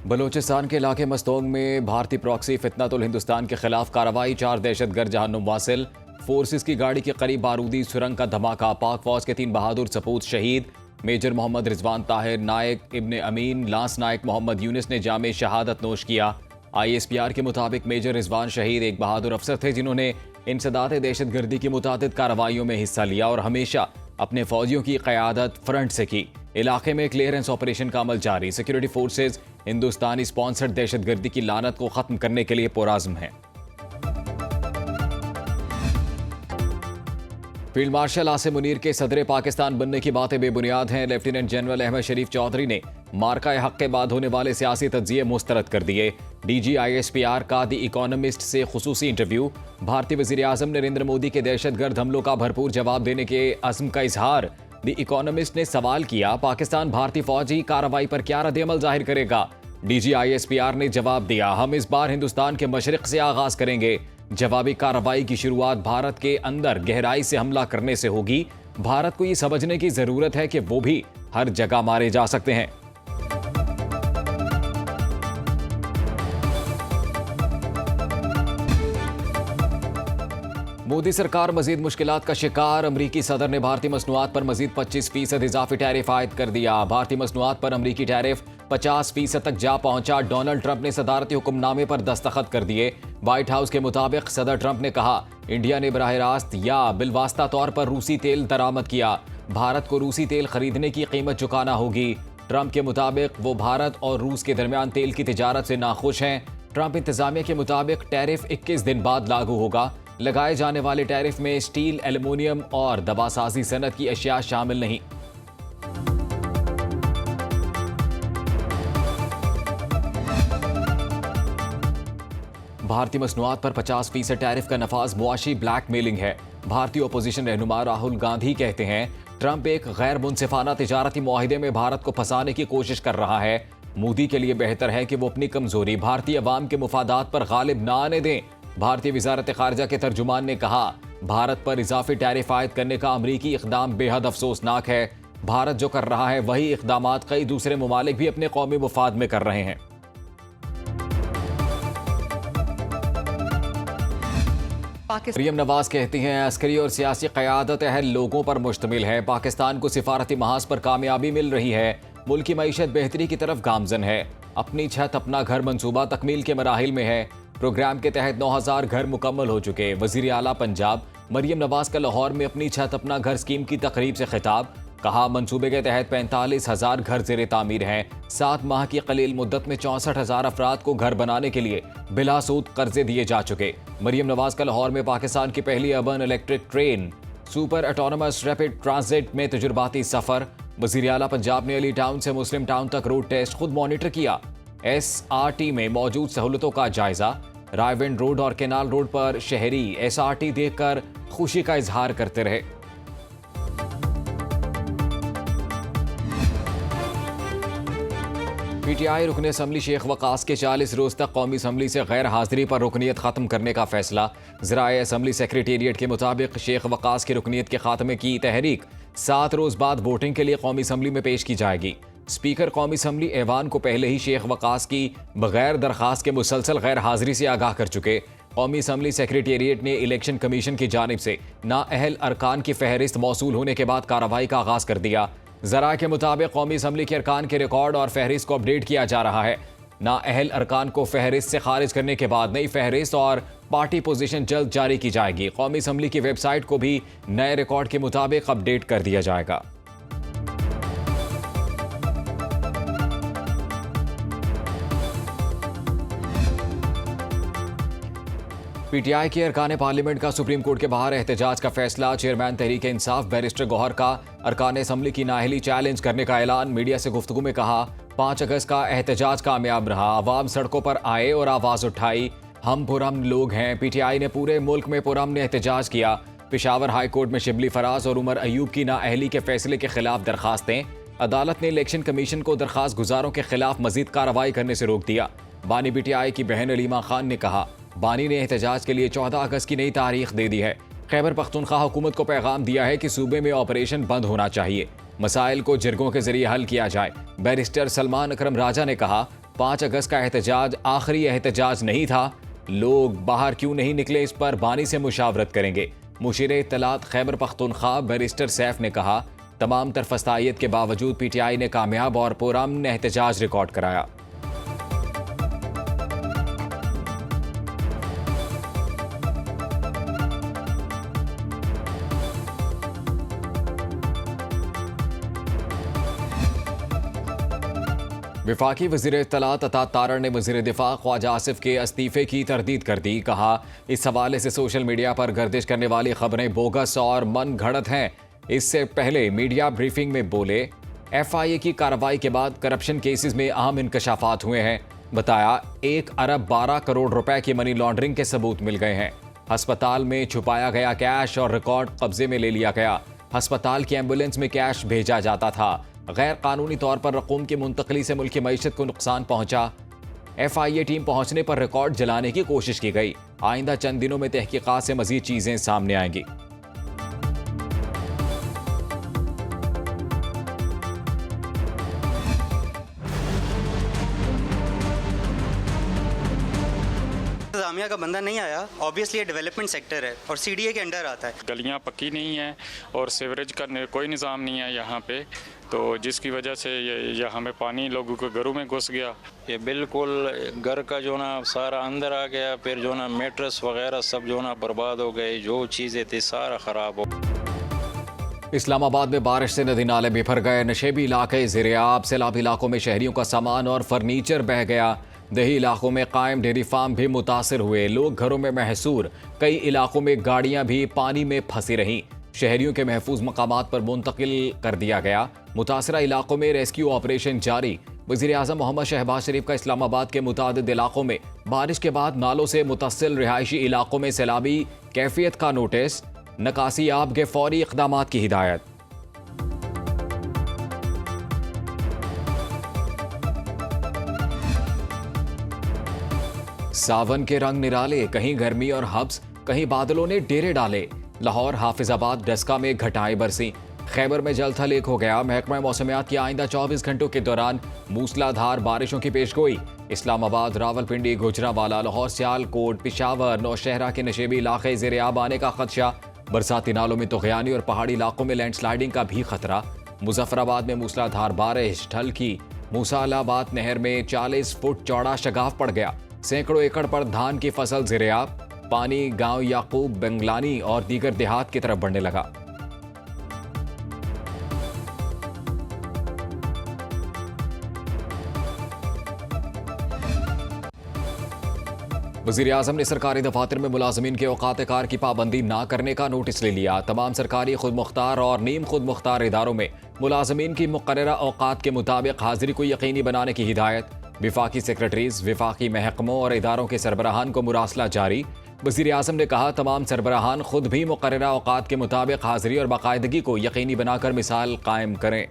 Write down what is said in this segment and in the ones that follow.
बलूचिस्तान के इलाके मस्तोंग में भारतीय प्रॉक्सी फितनतुल हिंदुस्तान के खिलाफ कार्रवाई। 4 दहशतगर्द जहन्नुम वासिल। फोर्सेस की गाड़ी के करीब बारूदी सुरंग का धमाका। पाक फौज के 3 बहादुर सपूत शहीद। मेजर मोहम्मद रिजवान ताहिर, नायक इब्ने अमीन, लांस नायक मोहम्मद यूनिस ने जामे शहादत नोश किया। ISPR के मुताबिक मेजर रिजवान शहीद एक बहादुर अफसर थे जिन्होंने इंसदाद दहशतगर्दी की मुतादिद कार्रवाइयों में हिस्सा लिया और हमेशा अपने फौजियों की क़यादत फ्रंट से की। इलाके में क्लियरेंस ऑपरेशन का अमल जारी। सिक्योरिटी फोर्सेज हिंदुस्तानी स्पॉन्सर्ड दहशतगर्दी की लानत को खत्म करने के लिए पुरअज़्म हैं। फील्ड मार्शल आसिम मुनीर के सदर पाकिस्तान बनने की बातें बेबुनियाद हैं। लेफ्टिनेंट जनरल अहमद शरीफ चौधरी ने मार्का हक के बाद होने वाले सियासी तज्जिए मुस्तरद कर दिए। DG ISPR का द इकोनॉमिस्ट से खुसूसी इंटरव्यू। भारतीय वज़ीर आज़म नरेंद्र मोदी के दहशतगर्द हमलों का भरपूर जवाब देने के अज़्म का इजहार। द इकोनॉमिस्ट ने सवाल किया, पाकिस्तान भारतीय फौजी कार्रवाई पर क्या रद्द-ए-अमल जाहिर करेगा? DG ISPR ने जवाब दिया, हम इस बार हिंदुस्तान के मशरिक से आगाज करेंगे। जवाबी कार्रवाई की शुरुआत भारत के अंदर गहराई से हमला करने से होगी। भारत को ये समझने की जरूरत है कि वो भी हर जगह मारे जा सकते हैं। मोदी सरकार मजीद मुश्किलात का शिकार। अमरीकी सदर ने भारतीय मसनूआत पर मजीद 25% इजाफी टैरिफ आयद कर दिया। भारतीय मसनूआत पर अमरीकी टैरिफ 50% तक जा पहुंचा। डोनाल्ड ट्रंप ने सदारती हुक्मनामे पर दस्तखत कर दिए। व्हाइट हाउस के मुताबिक सदर ट्रंप ने कहा, इंडिया ने बराह रास्त या बिलवास्ता तौर पर रूसी तेल दरामद किया। भारत को रूसी तेल खरीदने की कीमत चुकाना होगी। ट्रंप के मुताबिक वो भारत और रूस के दरमियान तेल की तिजारत से नाखुश हैं। ट्रंप इंतजामिया के मुताबिक टैरिफ 21 दिन बाद लागू होगा। लगाए जाने वाले टैरिफ में स्टील, एल्युमिनियम और दवासाजी सनत की अशिया शामिल नहीं। भारतीय मसनूआत पर 50% टैरिफ का नफाज मुआशी ब्लैकमेलिंग है। भारतीय ओपोजिशन रहनुमा राहुल गांधी कहते हैं, ट्रंप एक गैर मुनसिफाना तिजारती मुआहिदे में भारत को फंसाने की कोशिश कर रहा है। मोदी के लिए बेहतर है कि वो अपनी कमजोरी भारतीय अवाम के मुफादात पर गालिब ना आने दें। भारतीय वजारत खारजा के तर्जुमान ने कहा, भारत पर इजाफी टैरिफ आयद करने का अमरीकी इक़दाम बेहद अफसोसनाक है। भारत जो कर रहा है वही इक़दामात कई दूसरे ममालिक भी अपने कौमी मुफाद में कर रहे हैं। मरियम नवाज कहती हैं, अस्करी और सियासी क़यादत अहल लोगों पर मुश्तमिल है। पाकिस्तान को सिफारती महाज पर कामयाबी मिल रही है। मुल्क की मईशत बेहतरी की तरफ गामजन है। अपनी छत अपना घर मंसूबा तकमील के मराहिल में है। प्रोग्राम के तहत 9000 घर मुकम्मल हो चुके। वज़ीर आला पंजाब मरियम नवाज का लाहौर में अपनी छत अपना घर स्कीम की तकरीब से खिताब। कहा, मंसूबे के तहत 45,000 घर ज़ेरे तामीर हैं। 7 माह की कलील मुद्दत में 64,000 अफराद को घर बनाने के लिए बिला सूद कर्जे दिए जा चुके। मरियम नवाज का लाहौर में पाकिस्तान की पहली urban electric train super autonomous rapid transit में तजुर्बाती सफ़र। वज़ीर आला पंजाब ने अली टाउन से मुस्लिम टाउन तक रोड टेस्ट खुद मॉनिटर किया। SRT में मौजूद सहूलतों का जायजा। रायविंड रोड और केनाल रोड पर शहरी SRT देखकर खुशी का इजहार करते रहे। PTI रुकन असम्बली शेख वकास के 40 रोज तक कौमी असम्बली से गैर हाजिरी पर रुकनीत खत्म करने का फैसला। ज़राए असम्बली सेक्रेटेरिएट के मुताबिक शेख वकास की रुकनीत के खात्मे की तहरीक 7 रोज बाद वोटिंग के लिए कौमी असम्बली में पेश की जाएगी। स्पीकर कौमी असम्बली ऐवान को पहले ही शेख वकास की बगैर दरखास्त के मुसलसल गैर हाजिरी से आगाह कर चुके। कौमी असम्बली सेक्रेटेरिएट ने इलेक्शन कमीशन की जानिब से नाअहल अरकान की फहरिस्त मौसूल होने के बाद कार्रवाई का आगाज कर दिया। ज़रा के मुताबिक कौमी असम्बली के अरकान के रिकॉर्ड और फहरिस्त को अपडेट किया जा रहा है। नाअहल अरकान को फहरिस्त से खारिज करने के बाद नई फहरिस्त और पार्टी पोजीशन जल्द जारी की जाएगी। कौमी असम्बली की वेबसाइट को भी नए रिकॉर्ड के मुताबिक अपडेट कर दिया जाएगा। PTI के अरकान पार्लियामेंट का सुप्रीम कोर्ट के बाहर एहतजाज का फैसला। चेयरमैन तहरीक इंसाफ बैरिस्टर गौहर का अरकान असम्बली की नाअहली चैलेंज करने का ऐलान। मीडिया से गुफ्तगू में कहा, 5 अगस्त का एहतजाज कामयाब रहा। अवाम सड़कों पर आए और आवाज़ उठाई। हम पुरअमन लोग हैं। PTI ने पूरे मुल्क में पुरअमन एहतजाज किया। पेशावर हाई कोर्ट में शिबली फराज और उमर अयूब की नाअहली के फैसले के खिलाफ दरखास्तें। अदालत ने इलेक्शन कमीशन को दरखास्त गुजारों के खिलाफ मजीद कार्रवाई करने से रोक दिया। बानी PTI की बहन अलीमा खान ने कहा, बानी ने एहतजाज के लिए 14 अगस्त की नई तारीख दे दी है। खैबर पख्तूनख्वा हुकूमत को पैगाम दिया है कि सूबे में ऑपरेशन बंद होना चाहिए। मसाइल को जिरगों के जरिए हल किया जाए। बैरिस्टर सलमान अकरम राजा ने कहा, 5 अगस्त का एहतजाज आखिरी एहतजाज नहीं था। लोग बाहर क्यों नहीं निकले, इस पर बानी से मुशावरत करेंगे। मुशीर इत्तलात खैबर पख्तूनख्वा बैरिस्टर सैफ ने कहा, तमाम तरफस्तायत के बावजूद PTI ने कामयाब और पुरअमन एहतजाज रिकॉर्ड कराया। वफाकी वज़ीर इत्तलात अता तारड़ ने वज़ीर दिफा ख्वाजा आसिफ के इस्तीफ़े की तरदीद कर दी। कहा, इस हवाले से सोशल मीडिया पर गर्दिश करने वाली खबरें बोगस और मन घड़त हैं। इससे पहले मीडिया ब्रीफिंग में बोले, FIA की कार्रवाई के बाद करप्शन केसेस में अहम इंकशाफात हुए हैं। बताया, 1 अरब 12 करोड़ रुपए की मनी लॉन्ड्रिंग के सबूत मिल गए हैं। अस्पताल में छुपाया गया कैश और रिकॉर्ड कब्जे में ले लिया गया। अस्पताल की एम्बुलेंस में कैश भेजा जाता था। गैर कानूनी तौर पर रकूम की मुंतकली से मुल्क की मईशत को नुकसान पहुंचा। FIA टीम पहुंचने पर रिकॉर्ड जलाने की कोशिश की गई। आइंदा चंद दिनों में तहकीकात से मजीद चीजें सामने आएंगी। इंतजामिया का बंदा नहीं आया, ऑब्वियसली ये डेवलपमेंट सेक्टर है और CDA के अंडर आता है। गलियां पक्की नहीं हैं और सीवरेज का कोई निज़ाम नहीं है यहाँ पे, तो जिसकी वजह से ये हमें पानी लोगों के घरों में घुस गया। ये बिल्कुल घर का जो ना सारा अंदर आ गया, फिर जो ना मेट्रेस वगैरह सब जो ना बर्बाद हो गए, जो चीज़ें थी सारा ख़राब हो। इस्लामाबाद में बारिश से नदी नाले बिफर गए। नशेबी इलाके ज़ेर-ए-आब, सैलाब इलाकों में शहरियों का सामान और फर्नीचर बह गया। दही इलाकों में कायम डेयरी फार्म भी मुतासिर हुए। लोग घरों में महसूर। कई इलाकों में गाड़ियां भी पानी में फंसी रहीं। शहरियों के महफूज मकामात पर मुंतकिल कर दिया गया। मुतासरा इलाकों में रेस्क्यू ऑपरेशन जारी। वज़ीर-ए-आज़म मोहम्मद शहबाज शरीफ का इस्लामाबाद के मुतादिद इलाकों में बारिश के बाद नालों से मुतसिल रिहायशी इलाकों में सैलाबी कैफियत का नोटिस। नकासी आब के फौरी इक़दामात की हिदायत। सावन के रंग निराले, कहीं गर्मी और हब्स, कहीं बादलों ने डेरे डाले। लाहौर, हाफिजाबाद, डस्का में घटाएं बरसी। खैबर में जल थल एक हो गया। महकमा मौसमियात की आइंदा 24 घंटों के दौरान मूसलाधार बारिशों की पेशगोई। इस्लामाबाद, रावलपिंडी, गुजरांवाला, लाहौर, सियालकोट, पिशावर, नौशहरा के नशेबी इलाके ज़ेर-ए-आब आने का खदशा। बरसाती नालों में तग़यानी और पहाड़ी इलाकों में लैंडस्लाइडिंग का भी खतरा। मुजफ्फराबाद में मूसलाधार बारिश, ढल की मूसालाबाद नहर में 40 फुट चौड़ा शगाफ पड़ गया। सैकड़ों एकड़ पर धान की फसल ज़ेर-ए-आब। पानी गांव याकूब, बंगलानी और दीगर देहात की तरफ बढ़ने लगा। वज़ीर-ए-आज़म ने सरकारी दफातर में मुलाजमीन के औकात कार की पाबंदी ना करने का नोटिस ले लिया। तमाम सरकारी खुद मुख्तार और नीम खुद मुख्तार इदारों में मुलाजमीन की मुकर्ररा औकात के मुताबिक हाजिरी को यकीनी बनाने की हिदायत। विफाकी सेक्रेटरीज, विफाकी महकमों और इदारों के सरबराहान को मुरासला जारी। वज़ीर-ए-आज़म ने कहा, तमाम सरबराहान खुद भी मुकर्ररा औकात के मुताबिक हाजिरी और बाकायदगी को यकीनी बनाकर मिसाल कायम करें।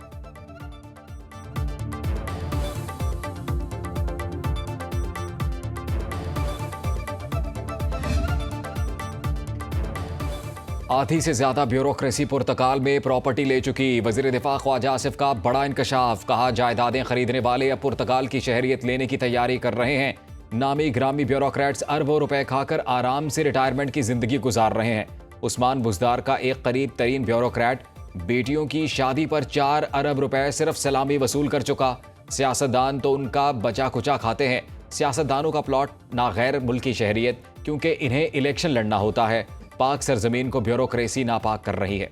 आधी से ज्यादा ब्यूरोक्रेसी पुर्तगाल में प्रॉपर्टी ले चुकी। वज़ीर दिफा ख्वाजा आसिफ का बड़ा इंकशाफ। कहा, जायदादें खरीदने वाले अब पुर्तगाल की शहरियत लेने की तैयारी कर रहे हैं। नामी ग्रामी ब्यूरोक्रेट्स अरबों रुपए खाकर आराम से रिटायरमेंट की जिंदगी गुजार रहे हैं। उस्मान बुजदार का एक करीब तरीन ब्यूरोक्रेट बेटियों की शादी पर 4 अरब रुपए सिर्फ सलामी वसूल कर चुका। सियासतदान तो उनका बचा कुचा खाते हैं। सियासतदानों का प्लॉट ना गैर मुल्की शहरियत, क्योंकि इन्हें इलेक्शन लड़ना होता है। पाक सरजमीन को ब्यूरोक्रेसी नापाक कर रही है।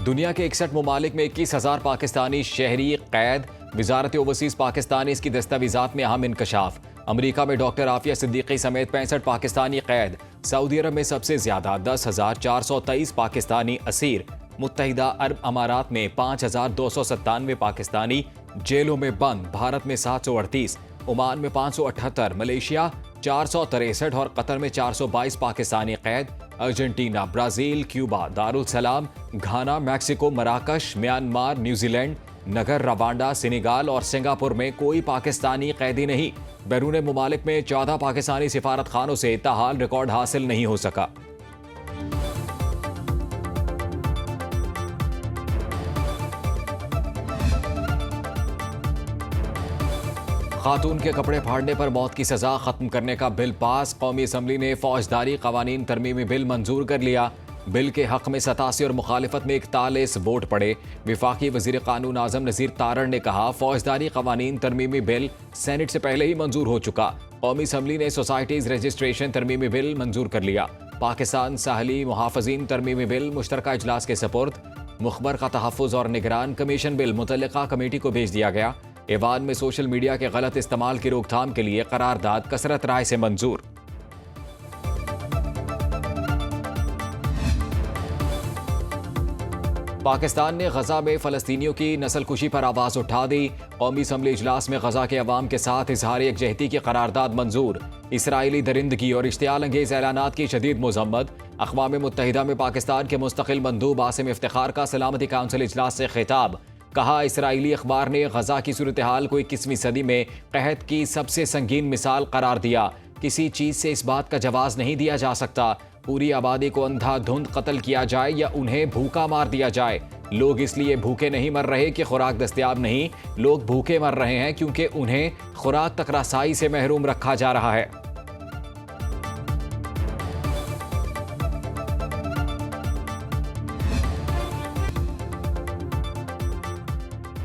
दुनिया के 61 मुमालिक में 21,000 पाकिस्तानी शहरी कैद। वजारत ओवरसीज पाकिस्तानी इसकी दस्तावेजात में अहम इंकशाफ। अमरीका में डॉक्टर आफिया सिद्दीकी समेत 65 पाकिस्तानी कैद। सऊदी अरब में सबसे ज्यादा 10,423 पाकिस्तानी असीर। मुत्तहिदा अरब अमारात में 5,297 पाकिस्तानी जेलों में बंद। भारत में 738, ओमान में 578, मलेशिया 463 और कतर में 422 पाकिस्तानी कैद। अर्जेंटीना, ब्राजील, क्यूबा, दारुल सलाम, घाना, मैक्सिको, मराकश, म्यांमार, न्यूजीलैंड, नगर, रवांडा, सेनेगाल और सिंगापुर में कोई पाकिस्तानी कैदी नहीं। बैरून मुमालिक में 14 पाकिस्तानी सिफारत खानों से ताहाल रिकॉर्ड हासिल नहीं हो सका। खातून के कपड़े फाड़ने पर मौत की सजा खत्म करने का बिल पास। कौमी असम्बली ने फौजदारी कवानीन तरमीमी बिल मंजूर कर लिया। बिल के हक में 87 और मुखालिफत में 41 वोट पड़े। विफाकी वजीर कानून आजम नज़ीर तारड़ ने कहा, फौजदारी कवानीन तरमीमी बिल सेनेट से पहले ही मंजूर हो चुका। कौमी असम्बली ने सोसाइटीज रजिस्ट्रेशन तरमीमी बिल मंजूर कर लिया। पाकिस्तान साहली मुहाफ़िज़ीन तरमीमी बिल मुश्तरका इजलास के सपुर्द। मुखबर का तहफ़्फ़ुज़ और निगरान कमीशन बिल मुतल्लिका कमेटी को भेज दिया गया। ऐवान में सोशल मीडिया के गलत इस्तेमाल की रोकथाम के लिए करारदाद कसरत राय से मंजूर। पाकिस्तान ने गजा में फ़लस्तीनियों की नस्लकुशी पर आवाज़ उठा दी। कौमी असम्बली इजलास में गजा के अवाम के साथ इजहार यकजहती की करारदाद मंजूर। इसराइली दरिंदगी और इश्तियाल अंगेज़ ऐलानात की शदीद मज़म्मत। अक़वाम मुत्तहिदा में पाकिस्तान के मुस्तकिल मंदूब आसिम इफ्तिखार का सलामती काउंसिल इजलास से खिताब। कहा, इसराइली अखबार ने गजा की सूरत हाल को 21वीं सदी में कहत की सबसे संगीन मिसाल करार दिया। किसी चीज़ से इस बात का जवाब नहीं दिया जा सकता पूरी आबादी को अंधाधुंध कत्ल किया जाए या उन्हें भूखा मार दिया जाए। लोग इसलिए भूखे नहीं मर रहे कि खुराक दस्तयाब नहीं, लोग भूखे मर रहे हैं क्योंकि उन्हें खुराक तक रसाई से महरूम रखा जा रहा है।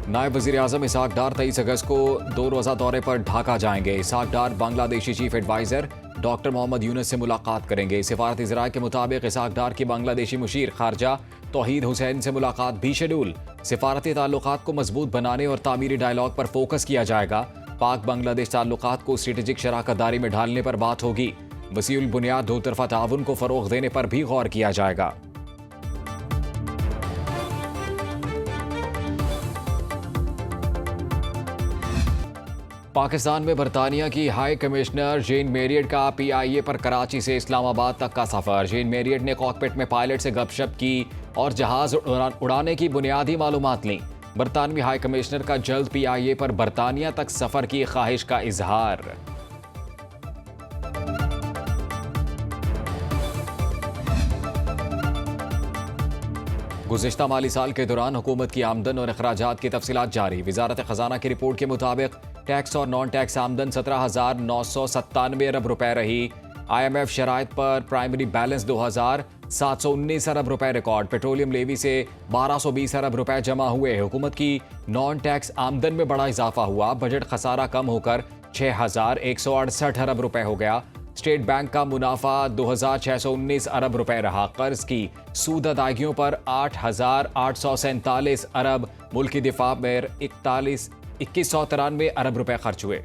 नायब वज़ीर आज़म इसहाक डार 23 अगस्त को 2 रोज़ा दौरे पर ढाका जाएंगे। Ishaq Dar Bangladeshi chief adviser doctor Mohammad Yunus से मुलाकात करेंगे। सिफारती ज़राए के मुताबिक इसहाक डार की बांग्लादेशी मुशीर खारजा तौहीद हुसैन से मुलाकात भी शेड्यूल। सिफारती ताल्लुकात को मजबूत बनाने और तामीरी डायलॉग पर फोकस किया जाएगा। पाक बांग्लादेश ताल्लुकात को स्ट्रेटेजिक शराकतदारी में ढालने पर बात होगी। वसीउल बुनियाद दो तरफा ताउन को फ़रोग़ देने पर भी गौर किया जाएगा। पाकिस्तान में बरतानिया की हाई कमिश्नर जेन मेरियट का PIA पर कराची से इस्लामाबाद तक का सफ़र। जेन मेरियट ने कॉकपिट में पायलट से गपशप की और जहाज़ उड़ाने की बुनियादी मालूमात लीं। बरतानवी हाई कमिश्नर का जल्द PIA पर बरतानिया तक सफ़र की ख्वाहिश का इजहार। गुज़िश्ता माली साल के दौरान हुकूमत की आमदन और अखराजात की तफसीलात जारी। वज़ारत ख़जाना की रिपोर्ट के मुताबिक टैक्स और नॉन टैक्स आमदन 17,997 अरब रुपए रही। IMF शराइत पर प्राइमरी बैलेंस 2,719 अरब रुपए रिकॉर्ड। पेट्रोलियम लेवी से 1,220 अरब रुपए जमा हुए। हुकूमत की नॉन टैक्स आमदन में बड़ा इजाफा हुआ। बजट खसारा कम होकर 6,168 अरब रुपए हो गया। स्टेट बैंक का मुनाफा 2,619 अरब रुपए रहा। कर्ज की सूद अदायगियों पर 8,847 अरब। मुल्की दिफा में 2,193 अरब रुपए खर्च हुए।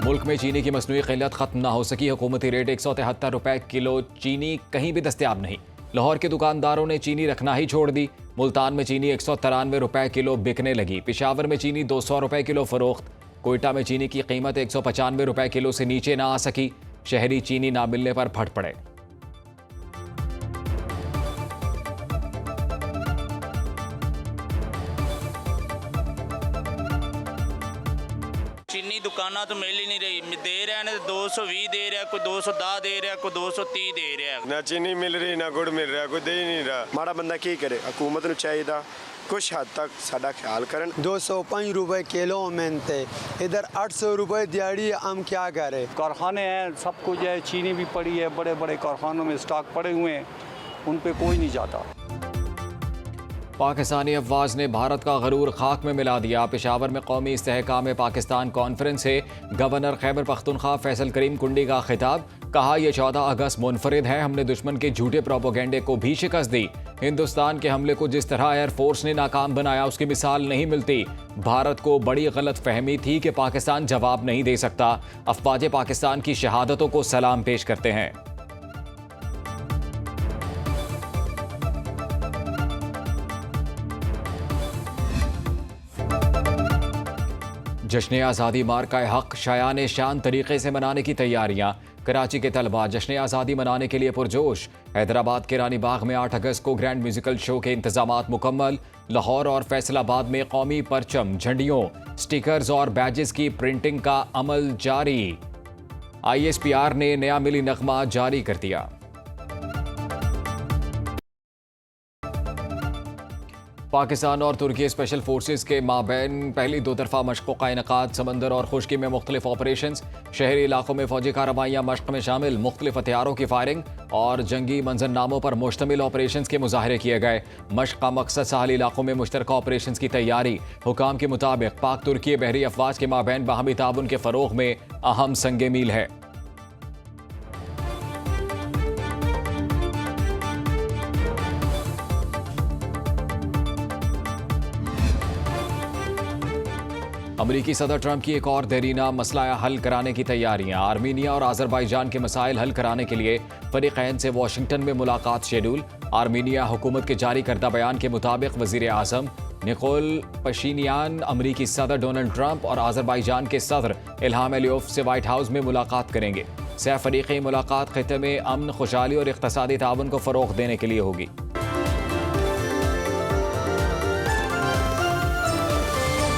मुल्क में चीनी की मसनूई क़िल्लत खत्म ना हो सकी। हुकूमती रेट 173 रुपए किलो चीनी कहीं भी दस्तयाब नहीं। लाहौर के दुकानदारों ने चीनी रखना ही छोड़ दी। मुल्तान में चीनी 193 रुपए किलो बिकने लगी। पेशावर में चीनी 200 रुपए किलो फरोख्त। कोयटा में चीनी की कीमत 195 रुपए किलो से नीचे ना आ सकी। शहरी चीनी ना मिलने पर फट पड़े। चीनी दुकाना तो मिल ही नहीं रही। दे रहे हैं 220 दे रहा है, कोई 210 दे रहा है, कोई 230 दे रहा है। ना चीनी मिल रही ना गुड़ मिल रहा, कोई दे ही नहीं रहा। माड़ा बंदा की करे, हुकूमत ਨੂੰ ਚਾਹੀਦਾ कुछ हद तक साडा ख्याल करन। 205 रुपए किलो मिलते, इधर 800 रुपए दिहाड़ी, हम क्या करें। कारखाने हैं, सब कुछ है, चीनी भी पड़ी है, बड़े बड़े कारखानों में स्टॉक पड़े हुए हैं, उन पे कोई नहीं जाता। पाकिस्तानी अफवाज ने भारत का गरूर खाक में मिला दिया। पेशावर में कौमी इस्तेहकाम पाकिस्तान कॉन्फ्रेंस से गवर्नर खैबर पख्तूनख्वा फैसल करीम कुंडी का खिताब। कहा, यह 14 अगस्त मुनफरिद है। हमने दुश्मन के झूठे प्रोपोगेंडे को भी शिकस्त दी। हिंदुस्तान के हमले को जिस तरह एयरफोर्स ने नाकाम बनाया, उसकी मिसाल नहीं मिलती। भारत को बड़ी गलत फहमी थी कि पाकिस्तान जवाब नहीं दे सकता। अफवाज पाकिस्तान की शहादतों को सलाम पेश करते हैं। जश्न आज़ादी मार्का हक शायान शान तरीके से मनाने की तैयारियां। कराची के तलबा जश्न आज़ादी मनाने के लिए पुरजोश। हैदराबाद के रानी बाग में 8 अगस्त को ग्रैंड म्यूजिकल शो के इंतजामात मुकम्मल। लाहौर और फैसलाबाद में कौमी परचम, झंडियों, स्टिकर्स और बैजेस की प्रिंटिंग का अमल जारी। ISPR ने नया मिली नगमा जारी कर दिया। पाकिस्तान और तुर्की स्पेशल फोर्सेस के माबैन पहली दो तरफा मशक़ों का इनकाद। समंदर और खुश्की में मुख्तलिफ ऑपरेशन, शहरी इलाकों में फौजी कार्रवाइयाँ मशक़ में शामिल। मुख्तलिफ हथियारों की फायरिंग और जंगी मंजरनामों पर मुश्तमिल ऑपरेशन के मुजाहरे किए गए। मशक़ का मकसद साहली इलाकों में मुश्तरका ऑपरेशन की तैयारी। हुकाम के मुताबिक पाक तुर्की बहरी अफवाज के माबैन बाहमी ताउन के फ़रोग़ में अहम संगे मील है। अमरीकी सदर ट्रंप की एक और देरीना मसला हल कराने की तैयारियां। आर्मीनिया और आज़रबाईजान के मसाइल हल कराने के लिए फरीक़ैन से वाशिंगटन में मुलाकात शेड्यूल। आर्मीनिया हुकूमत के जारी करदा बयान के मुताबिक वज़ीर आज़म निकोल पशीनियान अमरीकी सदर डोनाल्ड ट्रंप और आज़रबाईजान के सदर इल्हाम अलियोव से व्हाइट हाउस में मुलाकात करेंगे। सह फरीक़ी मुलाकात ख़ित्ते में अमन, खुशहाली और इक़्तिसादी ताउन को फ़रोग़ देने के लिए होगी।